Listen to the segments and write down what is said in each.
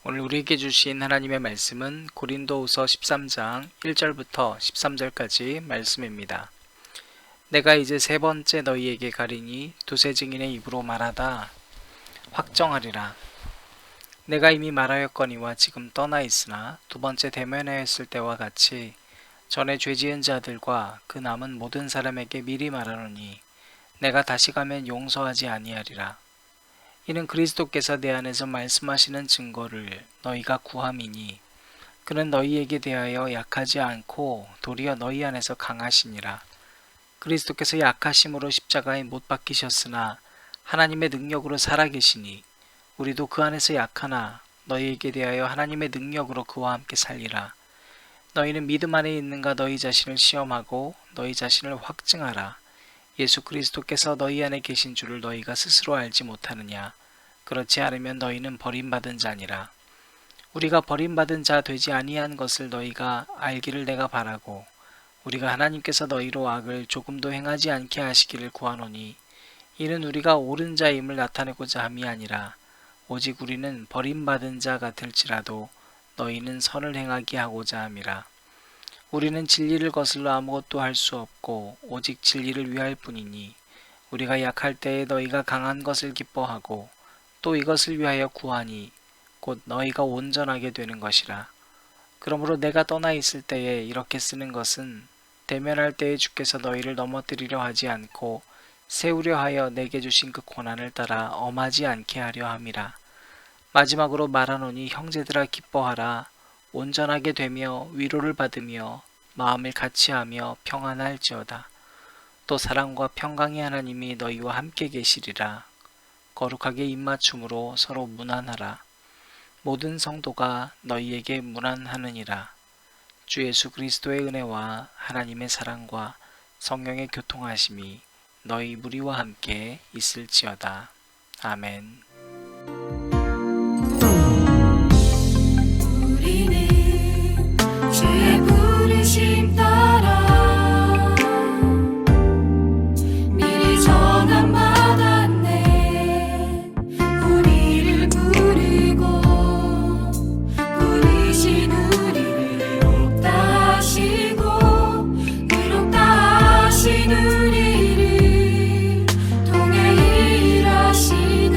오늘 우리에게 주신 하나님의 말씀은 고린도후서 13장 1절부터 13절까지 말씀입니다. 내가 이제 세 번째 너희에게 가리니 두세 증인의 입으로 말하다 확정하리라. 내가 이미 말하였거니와 지금 떠나 있으나 두 번째 대면하였을 때와 같이 전에 죄 지은 자들과 그 남은 모든 사람에게 미리 말하노니 내가 다시 가면 용서하지 아니하리라. 이는 그리스도께서 내 안에서 말씀하시는 증거를 너희가 구함이니 그는 너희에게 대하여 약하지 않고 도리어 너희 안에서 강하시니라. 그리스도께서 약하심으로 십자가에 못 박히셨으나 하나님의 능력으로 살아계시니 우리도 그 안에서 약하나 너희에게 대하여 하나님의 능력으로 그와 함께 살리라. 너희는 믿음 안에 있는가 너희 자신을 시험하고 너희 자신을 확증하라. 예수 그리스도께서 너희 안에 계신 줄을 너희가 스스로 알지 못하느냐. 그렇지 않으면 너희는 버림받은 자니라. 우리가 버림받은 자 되지 아니한 것을 너희가 알기를 내가 바라고 우리가 하나님께서 너희로 악을 조금도 행하지 않게 하시기를 구하노니 이는 우리가 옳은 자임을 나타내고자 함이 아니라 오직 우리는 버림받은 자 같을지라도 너희는 선을 행하게 하고자 함이라. 우리는 진리를 거슬러 아무것도 할 수 없고 오직 진리를 위할 뿐이니 우리가 약할 때에 너희가 강한 것을 기뻐하고 또 이것을 위하여 구하니 곧 너희가 온전하게 되는 것이라. 그러므로 내가 떠나 있을 때에 이렇게 쓰는 것은 대면할 때에 주께서 너희를 넘어뜨리려 하지 않고 세우려 하여 내게 주신 그 고난을 따라 엄하지 않게 하려 함이라. 마지막으로 말하노니 형제들아 기뻐하라. 온전하게 되며 위로를 받으며 마음을 같이하며 평안할지어다. 또 사랑과 평강의 하나님이 너희와 함께 계시리라. 거룩하게 입맞춤으로 서로 문안하라. 모든 성도가 너희에게 문안하느니라. 주 예수 그리스도의 은혜와 하나님의 사랑과 성령의 교통하심이 너희 무리와 함께 있을지어다. 아멘. 우리는 주의 부르심 따라 미리 정함받았네. 우리를 부르고 부르신 우리를 의롭다 하시고 의롭다 하신 우리를 통해 일하시네.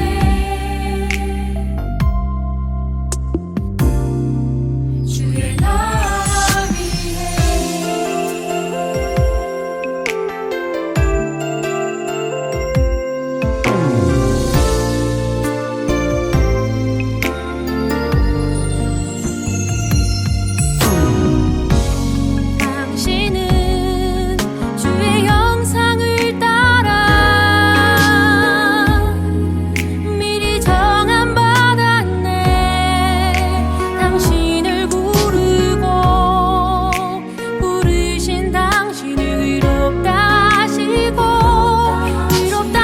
주의 나라 위해 당신은 주의 형상을 따라 미리 정함받았네. 당신을 부르고 부르신 당신을 의롭다 하시고 의롭다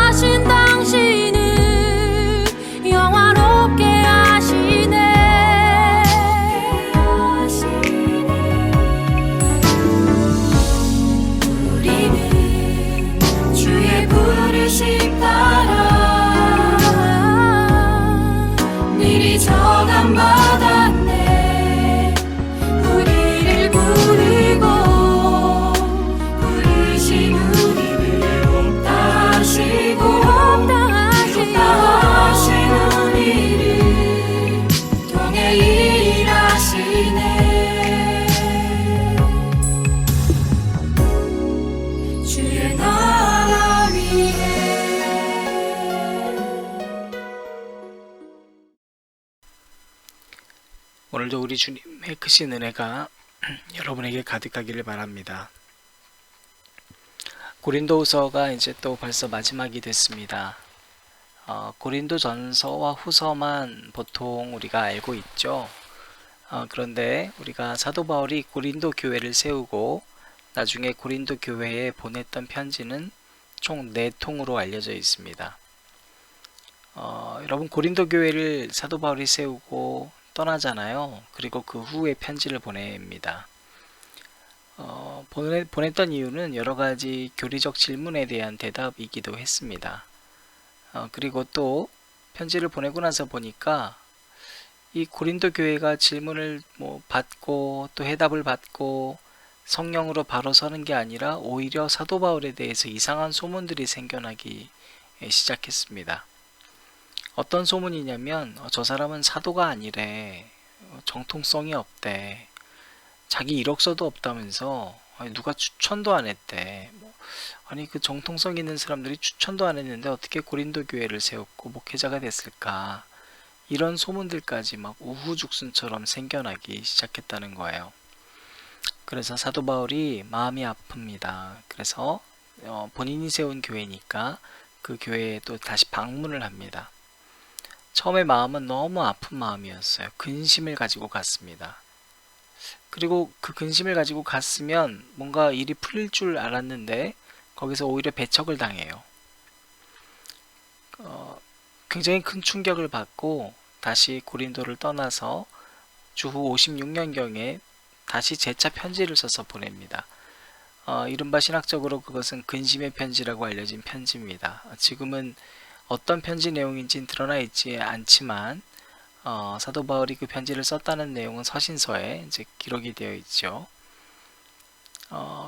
하신 당신을 영화롭게 하시네. 우리는 주의 부르심 따라 미리 정함받았네. 우리를 부르고 부르신 우리를 의롭다 하시고 의롭다 하신 우리를 통해 일하시네. 주의 나라 위해 오늘도 우리 주님의 크신 은혜가 여러분에게 가득하기를 바랍니다. 고린도후서가 이제 또 벌써 마지막이 됐습니다. 고린도 전서와 후서만 보통 우리가 알고 있죠. 그런데 우리가 사도 바울이 고린도 교회를 세우고 나중에 고린도 교회에 보냈던 편지는 총 4통으로 알려져 있습니다. 여러분 고린도 교회를 사도 바울이 세우고 떠나잖아요. 그리고 그 후에 편지를 보냅니다. 보냈던 이유는 여러 가지 교리적 질문에 대한 대답이기도 했습니다. 그리고 또 편지를 보내고 나서 보니까 이 고린도 교회가 질문을 받고 또 해답을 받고 성령으로 바로 서는 게 아니라 오히려 사도 바울에 대해서 이상한 소문들이 생겨나기 시작했습니다. 어떤 소문이냐면 저 사람은 사도가 아니래, 정통성이 없대, 자기 이력서도 없다면서 누가 추천도 안 했대. 아니 그 정통성 있는 사람들이 추천도 안 했는데 어떻게 고린도 교회를 세웠고 목회자가 됐을까? 이런 소문들까지 막 우후죽순처럼 생겨나기 시작했다는 거예요. 그래서 사도 바울이 마음이 아픕니다. 그래서 본인이 세운 교회니까 그 교회에 또 다시 방문을 합니다. 처음에 마음은 너무 아픈 마음이었어요. 근심을 가지고 갔습니다. 그리고 그 근심을 가지고 갔으면 뭔가 일이 풀릴 줄 알았는데 거기서 오히려 배척을 당해요. 굉장히 큰 충격을 받고 다시 고린도를 떠나서 주후 56년경에 다시 재차 편지를 써서 보냅니다. 이른바 신학적으로 그것은 근심의 편지라고 알려진 편지입니다. 지금은 어떤 편지 내용인지는 드러나 있지 않지만 사도 바울이 그 편지를 썼다는 내용은 서신서에 이제 기록이 되어 있죠.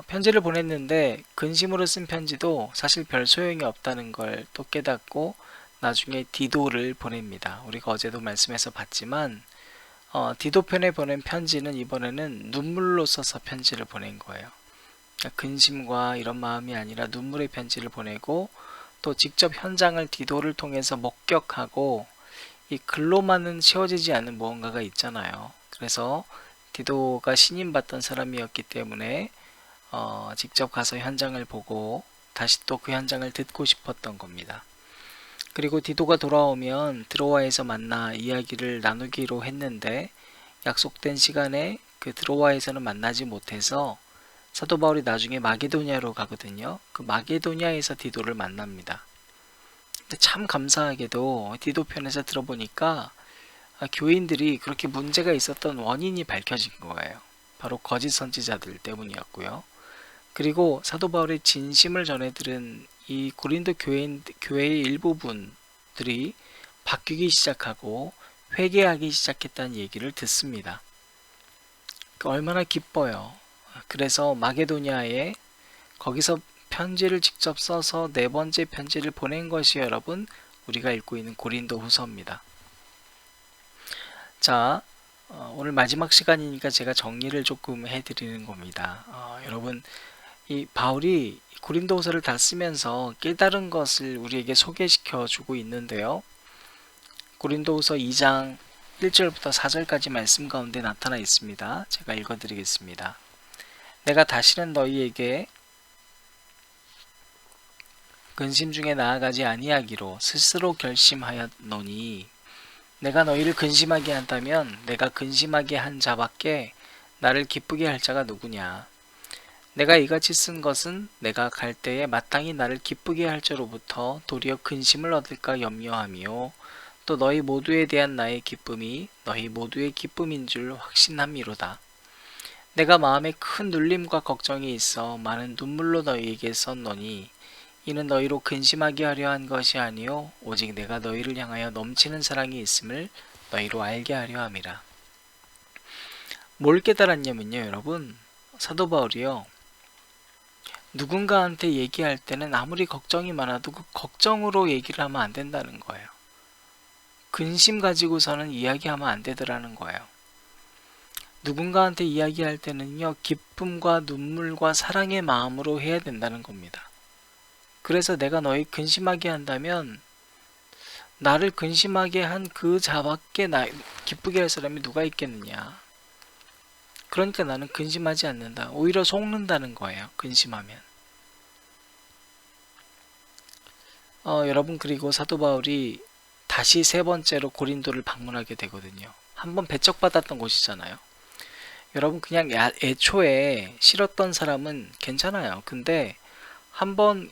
편지를 보냈는데 근심으로 쓴 편지도 사실 별 소용이 없다는 걸 또 깨닫고 나중에 디도를 보냅니다. 우리가 어제도 말씀해서 봤지만 디도 편에 보낸 편지는 이번에는 눈물로 써서 편지를 보낸 거예요. 그러니까 근심과 이런 마음이 아니라 눈물의 편지를 보내고 또 직접 현장을 디도를 통해서 목격하고 이 글로만은 채워지지 않는 무언가가 있잖아요. 그래서 디도가 신임받던 사람이었기 때문에 직접 가서 현장을 보고 다시 또 그 현장을 듣고 싶었던 겁니다. 그리고 디도가 돌아오면 드로아에서 만나 이야기를 나누기로 했는데 약속된 시간에 그 드로아에서는 만나지 못해서 사도 바울이 나중에 마게도냐로 가거든요. 그 마게도냐에서 디도를 만납니다. 근데 참 감사하게도 디도 편에서 들어보니까 교인들이 그렇게 문제가 있었던 원인이 밝혀진 거예요. 바로 거짓 선지자들 때문이었고요. 그리고 사도 바울의 진심을 전해 들은 이 고린도 교회의 일부분들이 바뀌기 시작하고 회개하기 시작했다는 얘기를 듣습니다. 얼마나 기뻐요. 그래서 마게도냐에 거기서 편지를 직접 써서 네 번째 편지를 보낸 것이 여러분 우리가 읽고 있는 고린도 후서입니다. 자, 오늘 마지막 시간이니까 제가 정리를 조금 해드리는 겁니다. 여러분 이 바울이 고린도후서를 다 쓰면서 깨달은 것을 우리에게 소개시켜 주고 있는데요. 고린도후서 2장 1절부터 4절까지 말씀 가운데 나타나 있습니다. 제가 읽어드리겠습니다. 내가 다시는 너희에게 근심 중에 나아가지 아니하기로 스스로 결심하였노니 내가 너희를 근심하게 한다면 내가 근심하게 한 자밖에 나를 기쁘게 할 자가 누구냐. 내가 이같이 쓴 것은 내가 갈 때에 마땅히 나를 기쁘게 할 자로부터 도리어 근심을 얻을까 염려하며 또 너희 모두에 대한 나의 기쁨이 너희 모두의 기쁨인 줄 확신함이로다. 내가 마음에 큰 눌림과 걱정이 있어 많은 눈물로 너희에게 썼노니 이는 너희로 근심하게 하려 한 것이 아니요 오직 내가 너희를 향하여 넘치는 사랑이 있음을 너희로 알게 하려 함이라. 뭘 깨달았냐면요 여러분, 사도 바울이요 누군가한테 얘기할 때는 아무리 걱정이 많아도 그 걱정으로 얘기를 하면 안 된다는 거예요. 근심 가지고서는 이야기하면 안 되더라는 거예요. 누군가한테 이야기할 때는요 기쁨과 눈물과 사랑의 마음으로 해야 된다는 겁니다. 그래서 내가 너희 근심하게 한다면 나를 근심하게 한 그 자밖에 나 기쁘게 할 사람이 누가 있겠느냐. 그러니까 나는 근심하지 않는다. 오히려 속는다는 거예요. 근심하면. 여러분 그리고 사도 바울이 다시 세 번째로 고린도를 방문하게 되거든요. 한번 배척받았던 곳이잖아요. 여러분 그냥 애초에 싫었던 사람은 괜찮아요. 근데 한번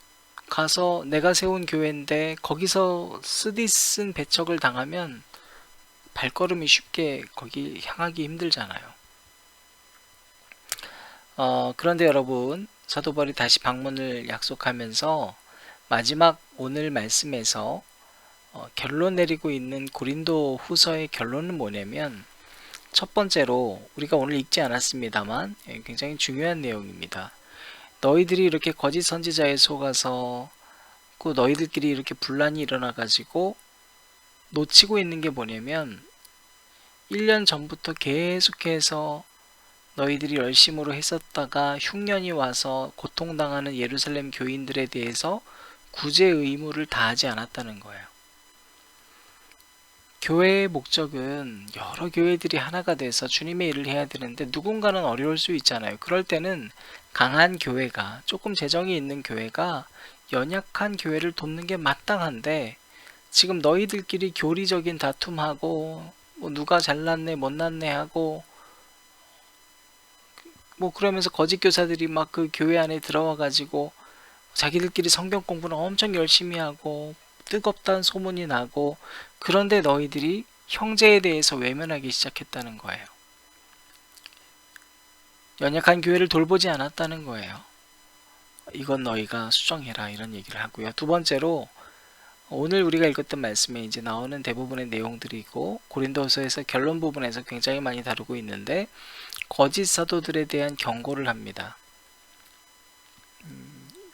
가서 내가 세운 교회인데 거기서 쓰디쓴 배척을 당하면 발걸음이 쉽게 거기 향하기 힘들잖아요. 그런데 여러분 사도 바울이 다시 방문을 약속하면서 마지막 오늘 말씀에서 결론 내리고 있는 고린도 후서의 결론은 뭐냐면, 첫 번째로 우리가 오늘 읽지 않았습니다만 굉장히 중요한 내용입니다. 너희들이 이렇게 거짓 선지자에 속아서 그 너희들끼리 이렇게 분란이 일어나 가지고 놓치고 있는 게 뭐냐면, 1년 전부터 계속해서 너희들이 열심으로 했었다가 흉년이 와서 고통당하는 예루살렘 교인들에 대해서 구제 의무를 다하지 않았다는 거예요. 교회의 목적은 여러 교회들이 하나가 돼서 주님의 일을 해야 되는데, 누군가는 어려울 수 있잖아요. 그럴 때는 강한 교회가, 조금 재정이 있는 교회가 연약한 교회를 돕는 게 마땅한데, 지금 너희들끼리 교리적인 다툼하고 뭐 누가 잘났네 못났네 하고 뭐 그러면서 거짓 교사들이 막 그 교회 안에 들어와 가지고 자기들끼리 성경 공부는 엄청 열심히 하고 뜨겁다는 소문이 나고, 그런데 너희들이 형제에 대해서 외면하기 시작했다는 거예요. 연약한 교회를 돌보지 않았다는 거예요. 이건 너희가 수정해라, 이런 얘기를 하고요. 두 번째로, 오늘 우리가 읽었던 말씀에 이제 나오는 대부분의 내용들이고, 고린도서에서 결론 부분에서 굉장히 많이 다루고 있는데, 거짓 사도들에 대한 경고를 합니다.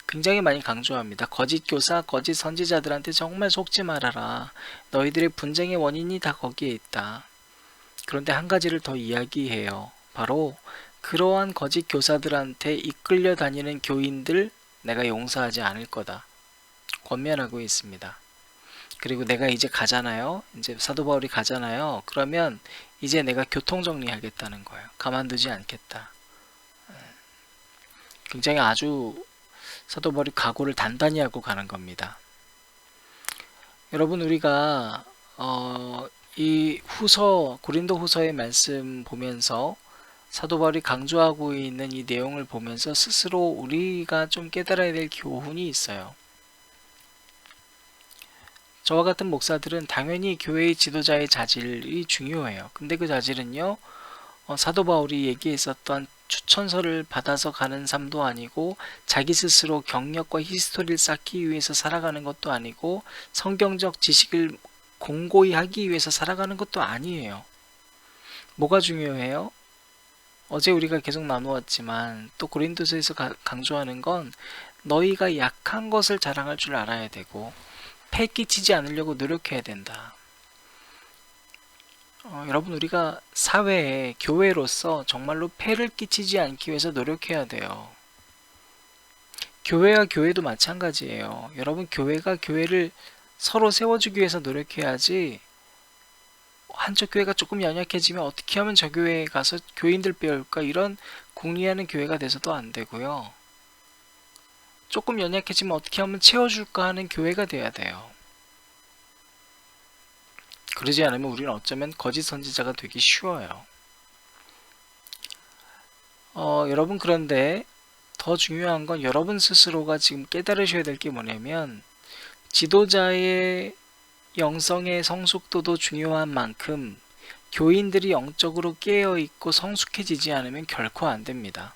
굉장히 많이 강조합니다. 거짓 교사, 거짓 선지자들한테 정말 속지 말아라. 너희들의 분쟁의 원인이 다 거기에 있다. 그런데 한 가지를 더 이야기해요. 바로 그러한 거짓 교사들한테 이끌려 다니는 교인들 내가 용서하지 않을 거다. 권면하고 있습니다. 그리고 내가 이제 가잖아요. 이제 사도 바울이 가잖아요. 그러면 이제 내가 교통정리하겠다는 거예요. 가만두지 않겠다. 굉장히 아주 사도 바울이 각오를 단단히 하고 가는 겁니다. 여러분, 우리가 이 후서, 고린도 후서의 말씀 보면서 사도 바울이 강조하고 있는 이 내용을 보면서 스스로 우리가 좀 깨달아야 될 교훈이 있어요. 저와 같은 목사들은 당연히 교회의 지도자의 자질이 중요해요. 근데 그 자질은요, 사도 바울이 얘기했었던 추천서를 받아서 가는 삶도 아니고, 자기 스스로 경력과 히스토리를 쌓기 위해서 살아가는 것도 아니고, 성경적 지식을 공고히 하기 위해서 살아가는 것도 아니에요. 뭐가 중요해요? 어제 우리가 계속 나누었지만 또 고린도서에서 강조하는 건, 너희가 약한 것을 자랑할 줄 알아야 되고 패 끼치지 않으려고 노력해야 된다. 여러분, 우리가 사회에, 교회로서 정말로 폐를 끼치지 않기 위해서 노력해야 돼요. 교회와 교회도 마찬가지예요. 여러분, 교회가 교회를 서로 세워주기 위해서 노력해야지, 한쪽 교회가 조금 연약해지면 어떻게 하면 저 교회에 가서 교인들 배울까, 이런 궁리하는 교회가 돼서도 안 되고요. 조금 연약해지면 어떻게 하면 채워줄까 하는 교회가 돼야 돼요. 그러지 않으면 우리는 어쩌면 거짓 선지자가 되기 쉬워요. 여러분, 그런데 더 중요한 건 여러분 스스로가 지금 깨달으셔야 될 게 뭐냐면, 지도자의 영성의 성숙도도 중요한 만큼 교인들이 영적으로 깨어있고 성숙해지지 않으면 결코 안 됩니다.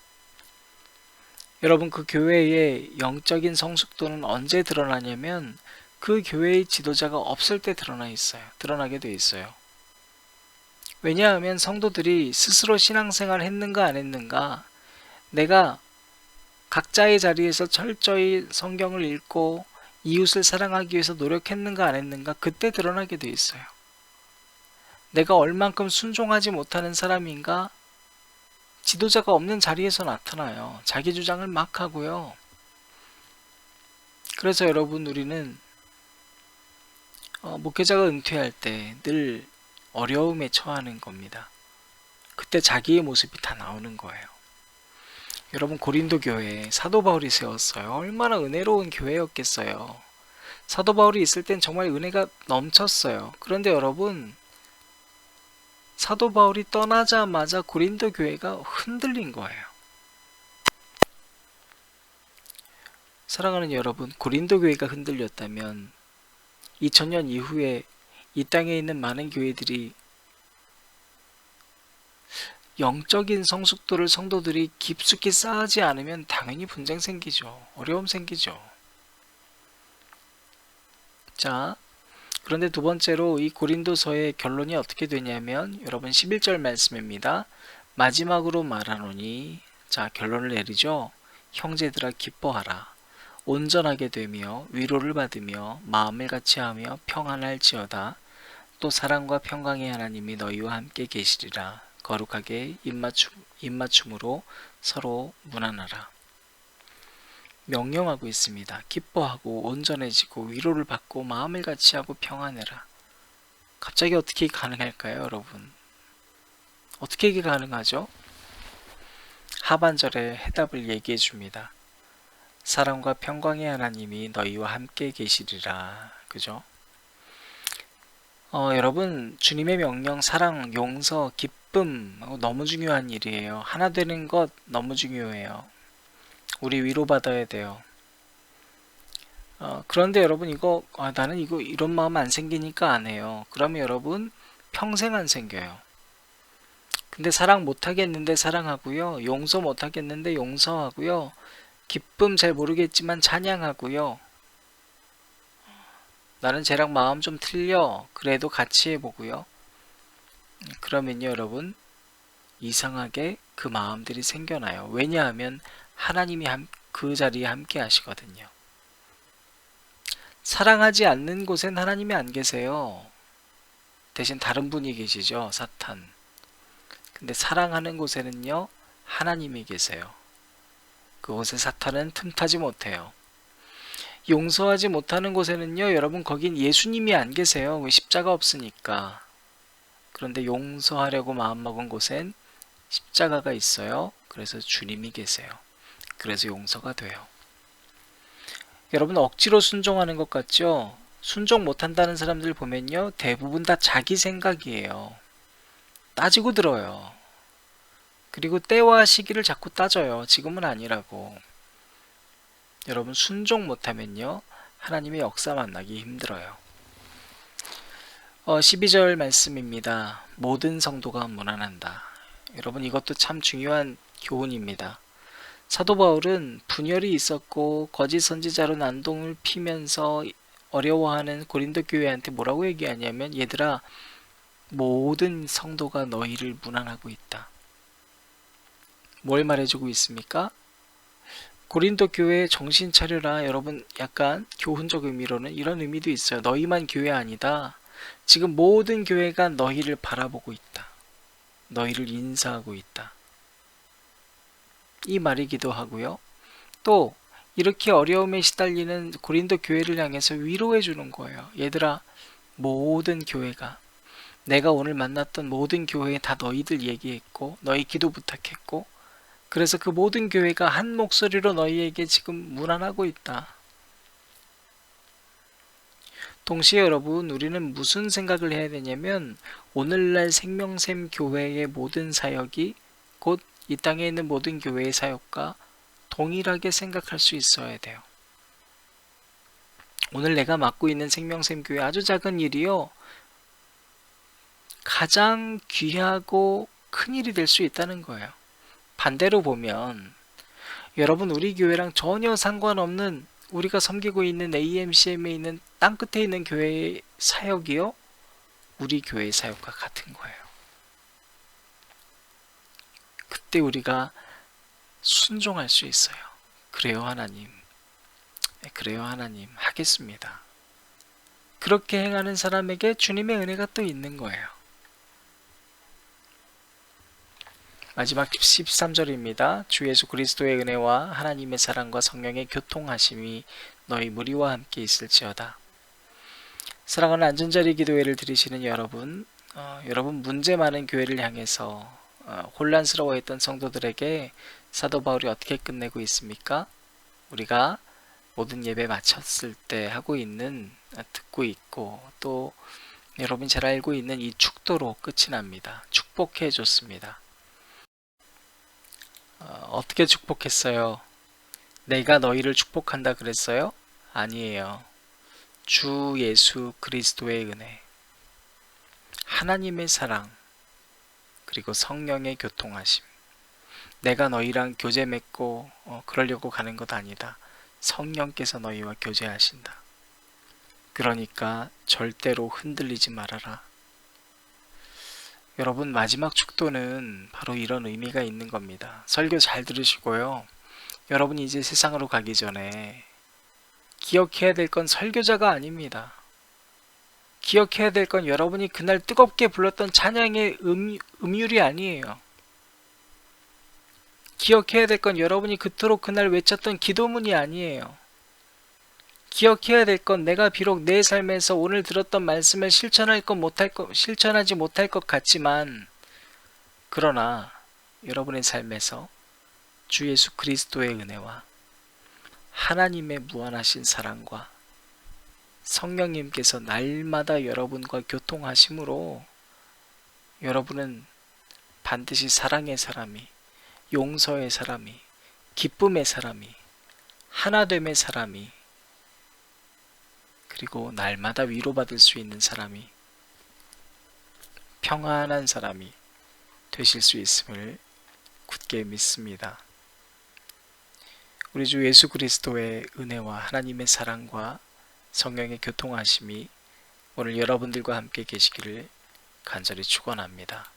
여러분, 그 교회의 영적인 성숙도는 언제 드러나냐면, 그 교회의 지도자가 없을 때 드러나게 돼 있어요. 왜냐하면 성도들이 스스로 신앙생활 했는가 안 했는가, 내가 각자의 자리에서 철저히 성경을 읽고 이웃을 사랑하기 위해서 노력했는가 안 했는가, 그때 드러나게 돼 있어요. 내가 얼만큼 순종하지 못하는 사람인가, 지도자가 없는 자리에서 나타나요. 자기 주장을 막 하고요. 그래서 여러분, 우리는 목회자가 은퇴할 때 늘 어려움에 처하는 겁니다. 그때 자기의 모습이 다 나오는 거예요. 여러분, 고린도 교회 사도 바울이 세웠어요. 얼마나 은혜로운 교회였겠어요. 사도 바울이 있을 땐 정말 은혜가 넘쳤어요. 그런데 여러분, 사도 바울이 떠나자마자 고린도 교회가 흔들린 거예요. 사랑하는 여러분, 고린도 교회가 흔들렸다면 2000년 이후에 이 땅에 있는 많은 교회들이 영적인 성숙도를 성도들이 깊숙이 쌓지 않으면 당연히 분쟁 생기죠. 어려움 생기죠. 자, 그런데 두 번째로 이 고린도서의 결론이 어떻게 되냐면 여러분 11절 말씀입니다. 마지막으로 말하노니, 자 결론을 내리죠. 형제들아 기뻐하라. 온전하게 되며 위로를 받으며 마음을 같이하며 평안할지어다. 또 사랑과 평강의 하나님이 너희와 함께 계시리라. 거룩하게 입맞춤으로 서로 문안하라. 명령하고 있습니다. 기뻐하고 온전해지고 위로를 받고 마음을 같이하고 평안해라. 갑자기 어떻게 가능할까요, 여러분? 어떻게 이게 가능하죠? 하반절에 해답을 얘기해 줍니다. 사랑과 평강의 하나님이 너희와 함께 계시리라. 그죠? 여러분, 주님의 명령, 사랑, 용서, 기쁨 너무 중요한 일이에요. 하나 되는 것 너무 중요해요. 우리 위로받아야 돼요. 그런데 여러분 나는 이런 마음 안 생기니까 안 해요. 그러면 여러분 평생 안 생겨요. 근데 사랑 못하겠는데 사랑하고요. 용서 못하겠는데 용서하고요. 기쁨 잘 모르겠지만 찬양하고요. 나는 쟤랑 마음 좀 틀려. 그래도 같이 해보고요. 그러면요 여러분 이상하게 그 마음들이 생겨나요. 왜냐하면 하나님이 그 자리에 함께 하시거든요. 사랑하지 않는 곳엔 하나님이 안 계세요. 대신 다른 분이 계시죠. 사탄. 근데 사랑하는 곳에는요 하나님이 계세요. 그곳에 사탄은 틈타지 못해요. 용서하지 못하는 곳에는요 여러분 거긴 예수님이 안 계세요. 왜? 십자가 없으니까. 그런데 용서하려고 마음먹은 곳엔 십자가가 있어요. 그래서 주님이 계세요. 그래서 용서가 돼요. 여러분 억지로 순종하는 것 같죠? 순종 못한다는 사람들 보면요 대부분 다 자기 생각이에요. 따지고 들어요. 그리고 때와 시기를 자꾸 따져요. 지금은 아니라고. 여러분 순종 못하면요 하나님의 역사 만나기 힘들어요. 12절 말씀입니다. 모든 성도가 문안한다. 여러분 이것도 참 중요한 교훈입니다. 사도 바울은 분열이 있었고 거짓 선지자로 난동을 피면서 어려워하는 고린도 교회한테 뭐라고 얘기하냐면 얘들아 모든 성도가 너희를 문안하고 있다. 뭘 말해주고 있습니까? 고린도 교회 정신 차려라. 여러분 약간 교훈적 의미로는 이런 의미도 있어요. 너희만 교회 아니다. 지금 모든 교회가 너희를 바라보고 있다. 너희를 인사하고 있다. 이 말이기도 하고요. 또 이렇게 어려움에 시달리는 고린도 교회를 향해서 위로해 주는 거예요. 얘들아 모든 교회가 내가 오늘 만났던 모든 교회에 다 너희들 얘기했고 너희 기도 부탁했고 그래서 그 모든 교회가 한 목소리로 너희에게 지금 문안하고 있다. 동시에 여러분 우리는 무슨 생각을 해야 되냐면 오늘날 생명샘 교회의 모든 사역이 곧 이 땅에 있는 모든 교회의 사역과 동일하게 생각할 수 있어야 돼요. 오늘 내가 맡고 있는 생명샘 교회 아주 작은 일이요 가장 귀하고 큰 일이 될 수 있다는 거예요. 반대로 보면 여러분 우리 교회랑 전혀 상관없는 우리가 섬기고 있는 AMCM에 있는 땅끝에 있는 교회의 사역이요 우리 교회의 사역과 같은 거예요. 그때 우리가 순종할 수 있어요. 그래요 하나님. 그래요 하나님. 하겠습니다. 그렇게 행하는 사람에게 주님의 은혜가 또 있는 거예요. 마지막 13절입니다. 주 예수 그리스도의 은혜와 하나님의 사랑과 성령의 교통하심이 너희 무리와 함께 있을지어다. 사랑하는 안전자리 기도회를 들으시는 여러분, 여러분 문제 많은 교회를 향해서 혼란스러워했던 성도들에게 사도 바울이 어떻게 끝내고 있습니까? 우리가 모든 예배 마쳤을 때 하고 있는 듣고 있고 또 여러분 잘 알고 있는 이 축도로 끝이 납니다. 축복해 줬습니다. 어떻게 축복했어요? 내가 너희를 축복한다 그랬어요? 아니에요. 주 예수 그리스도의 은혜, 하나님의 사랑, 그리고 성령의 교통하심. 내가 너희랑 교제 맺고 그러려고 가는 것 아니다. 성령께서 너희와 교제하신다. 그러니까 절대로 흔들리지 말아라. 여러분, 마지막 축도는 바로 이런 의미가 있는 겁니다. 설교 잘 들으시고요. 여러분이 이제 세상으로 가기 전에 기억해야 될 건 설교자가 아닙니다. 기억해야 될 건 여러분이 그날 뜨겁게 불렀던 찬양의 음율이 아니에요. 기억해야 될 건 여러분이 그토록 그날 외쳤던 기도문이 아니에요. 기억해야 될 건 내가 비록 내 삶에서 오늘 들었던 말씀을 실천하지 못할 것 같지만, 그러나 여러분의 삶에서 주 예수 그리스도의 은혜와 하나님의 무한하신 사랑과 성령님께서 날마다 여러분과 교통하심으로 여러분은 반드시 사랑의 사람이, 용서의 사람이, 기쁨의 사람이, 하나됨의 사람이, 그리고 날마다 위로받을 수 있는 사람이, 평안한 사람이 되실 수 있음을 굳게 믿습니다. 우리 주 예수 그리스도의 은혜와 하나님의 사랑과 성령의 교통하심이 오늘 여러분들과 함께 계시기를 간절히 축원합니다.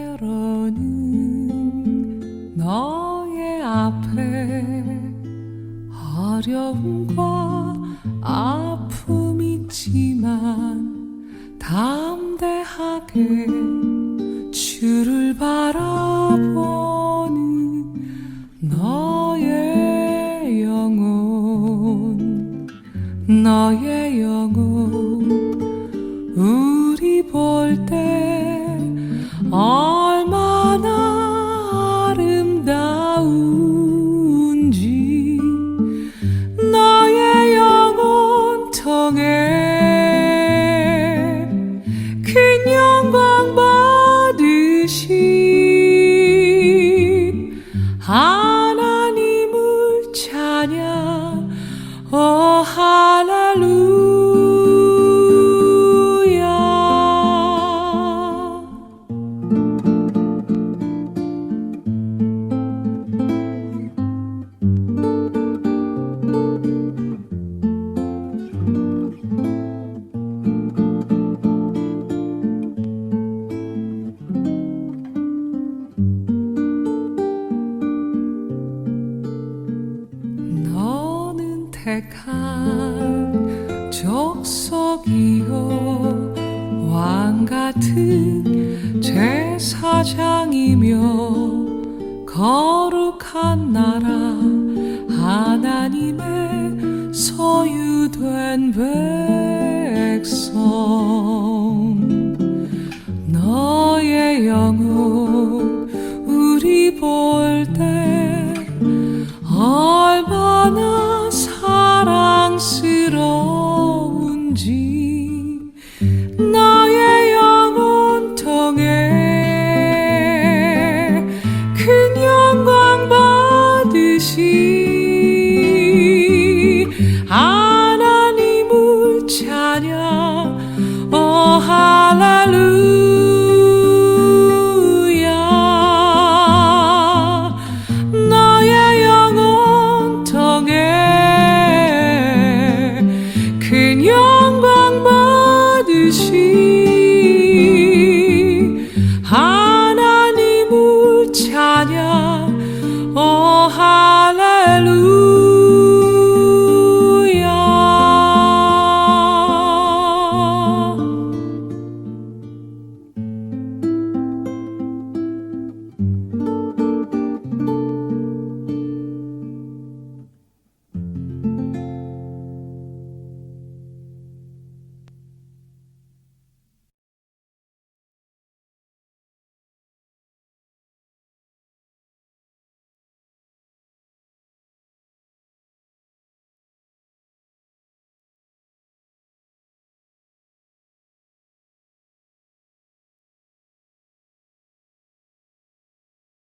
때로는 너의 앞에 어려움과 아픔 있지만 담대하게 주를 바라보는 너의 영혼 우리 볼 때 얼마나 아름다운지 너의 영혼 통해 큰 영광 받으신 하나님을 찬양. 오 할렐루야. 너는 택한 족속이요 왕 같은 제사장이며 거룩한 나라 하나님의 소유된 백성. 너의 영혼